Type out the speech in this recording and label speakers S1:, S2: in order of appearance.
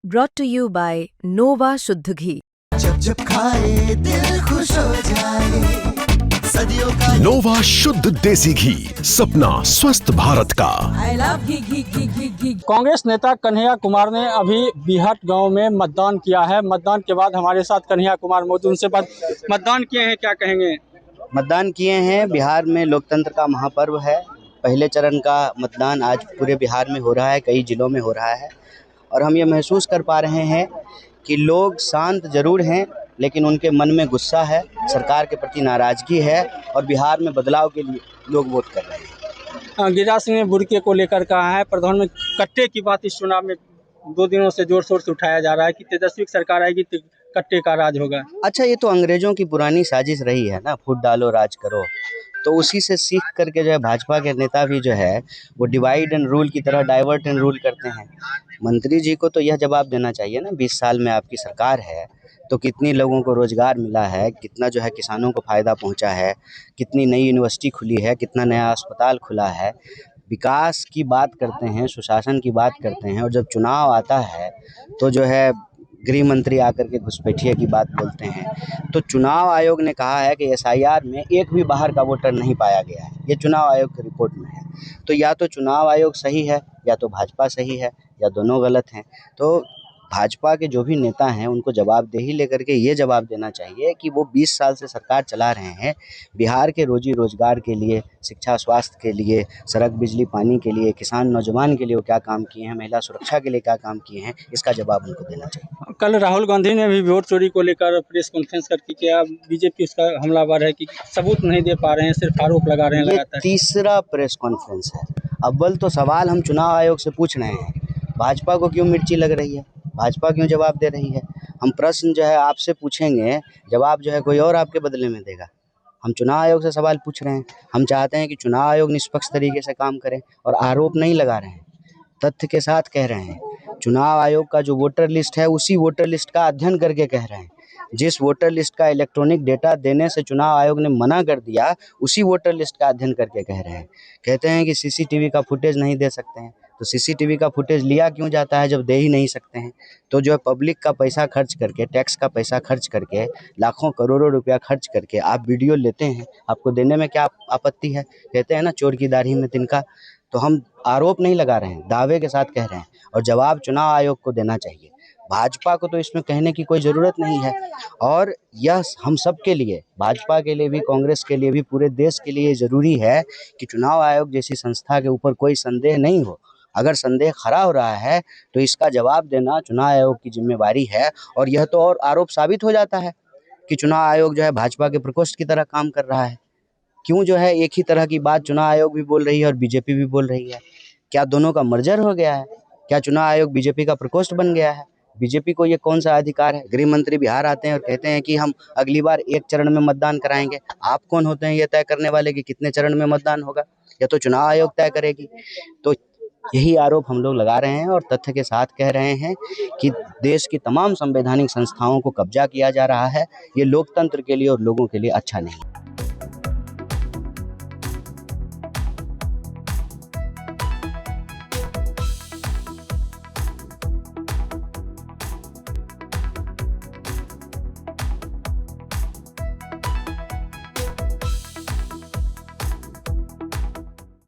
S1: brought to you by Nova शुद्ध घी।
S2: जब जब खाए दिल खुश हो जाए, सदियों का
S3: नोवा शुद्ध देसी घी, सपना स्वस्थ भारत का।
S4: I love घी।
S5: कांग्रेस नेता कन्हैया कुमार ने अभी बिहट गांव में मतदान किया है। मतदान के बाद हमारे साथ कन्हैया कुमार मौजूद, उनसे बात। मतदान किए हैं, क्या कहेंगे?
S6: मतदान किए हैं। बिहार में लोकतंत्र का महापर्व है। पहले चरण का मतदान आज पूरे बिहार में हो रहा है, कई जिलों में हो रहा है, और हम ये महसूस कर पा रहे हैं कि लोग शांत जरूर हैं, लेकिन उनके मन में गुस्सा है, सरकार के प्रति नाराजगी है, और बिहार में बदलाव के लिए लोग वोट कर रहे हैं।
S5: गिरिराज सिंह ने बुर्के को लेकर कहा है, प्रधानमंत्री कट्टे की बात इस चुनाव में 2 दिनों से जोर शोर से उठाया जा रहा है कि तेजस्वी की सरकार आएगी तो कट्टे का राज होगा।
S6: अच्छा, ये तो अंग्रेजों की पुरानी साजिश रही है ना, फूट डालो राज करो। तो उसी से सीख करके जो है भाजपा के नेता भी जो है वो डिवाइड एंड रूल की तरह डाइवर्ट एंड रूल करते हैं। मंत्री जी को तो यह जवाब देना चाहिए ना, 20 साल में आपकी सरकार है तो कितनी लोगों को रोजगार मिला है, कितना जो है किसानों को फ़ायदा पहुंचा है, कितनी नई यूनिवर्सिटी खुली है, कितना नया अस्पताल खुला है। विकास की बात करते हैं, सुशासन की बात करते हैं, और जब चुनाव आता है तो जो है गृह मंत्री आकर के घुसपैठिए की बात बोलते हैं। तो चुनाव आयोग ने कहा है कि एसआईआर में एक भी बाहर का वोटर नहीं पाया गया है, ये चुनाव आयोग की रिपोर्ट में है। तो या तो चुनाव आयोग सही है या तो भाजपा सही है, या दोनों गलत हैं। तो भाजपा के जो भी नेता हैं उनको जवाबदेही लेकर के ये जवाब देना चाहिए कि वो 20 साल से सरकार चला रहे हैं, बिहार के रोजी रोजगार के लिए, शिक्षा स्वास्थ्य के लिए, सड़क बिजली पानी के लिए, किसान नौजवान के लिए वो क्या काम किए हैं, महिला सुरक्षा के लिए क्या काम किए हैं, इसका जवाब उनको देना चाहिए।
S5: कल राहुल गांधी ने भी वोट चोरी को लेकर प्रेस कॉन्फ्रेंस करके किया। बीजेपी उसका हमलावर है कि सबूत नहीं दे पा रहे हैं, सिर्फ आरोप लगा रहे हैं लगातार।
S6: तीसरा प्रेस कॉन्फ्रेंस है। अव्वल तो सवाल हम चुनाव आयोग से पूछ रहे हैं, भाजपा को क्यों मिर्ची लग रही है, भाजपा क्यों जवाब दे रही है। हम प्रश्न जो है आपसे पूछेंगे, जवाब जो है कोई और आपके बदले में देगा। हम चुनाव आयोग से सवाल पूछ रहे हैं, हम चाहते हैं कि चुनाव आयोग निष्पक्ष तरीके से काम करे, और आरोप नहीं लगा रहे हैं, तथ्य के साथ कह रहे हैं। चुनाव आयोग का जो वोटर लिस्ट है उसी वोटर लिस्ट का अध्ययन करके कह रहे हैं। जिस वोटर लिस्ट का इलेक्ट्रॉनिक डेटा देने से चुनाव आयोग ने मना कर दिया, उसी वोटर लिस्ट का अध्ययन करके कह रहे हैं। कहते हैं कि सीसीटीवी का फुटेज नहीं दे सकते हैं, तो सीसीटीवी का फुटेज लिया क्यों जाता है जब दे ही नहीं सकते हैं। तो जो है पब्लिक का पैसा खर्च करके, टैक्स का पैसा खर्च करके, लाखों करोड़ों रुपया खर्च करके आप वीडियो लेते हैं, आपको देने में क्या आपत्ति है। कहते हैं ना, चोर की दाढ़ी में तिनका। तो हम आरोप नहीं लगा रहे हैं, दावे के साथ कह रहे हैं, और जवाब चुनाव आयोग को देना चाहिए। भाजपा को तो इसमें कहने की कोई ज़रूरत नहीं है, और यह हम सब के लिए, भाजपा के लिए भी, कांग्रेस के लिए भी, पूरे देश के लिए ज़रूरी है कि चुनाव आयोग जैसी संस्था के ऊपर कोई संदेह नहीं हो। अगर संदेह खड़ा हो रहा है तो इसका जवाब देना चुनाव आयोग की जिम्मेवारी है। और यह तो और आरोप साबित हो जाता है कि चुनाव आयोग जो है भाजपा के प्रकोष्ठ की तरह काम कर रहा है। क्यों जो है एक ही तरह की बात चुनाव आयोग भी बोल रही है और बीजेपी भी बोल रही है? क्या दोनों का मर्जर हो गया है? क्या चुनाव आयोग बीजेपी का प्रकोष्ठ बन गया है? बीजेपी को ये कौन सा अधिकार है? गृह मंत्री बिहार आते हैं और कहते हैं कि हम अगली बार 1 चरण में मतदान कराएंगे। आप कौन होते हैं ये तय करने वाले कि कितने चरण में मतदान होगा? या तो चुनाव आयोग तय करेगी। तो यही आरोप हम लोग लगा रहे हैं और तथ्य के साथ कह रहे हैं कि देश की तमाम संवैधानिक संस्थाओं को कब्जा किया जा रहा है। ये लोकतंत्र के लिए और लोगों के लिए अच्छा नहीं।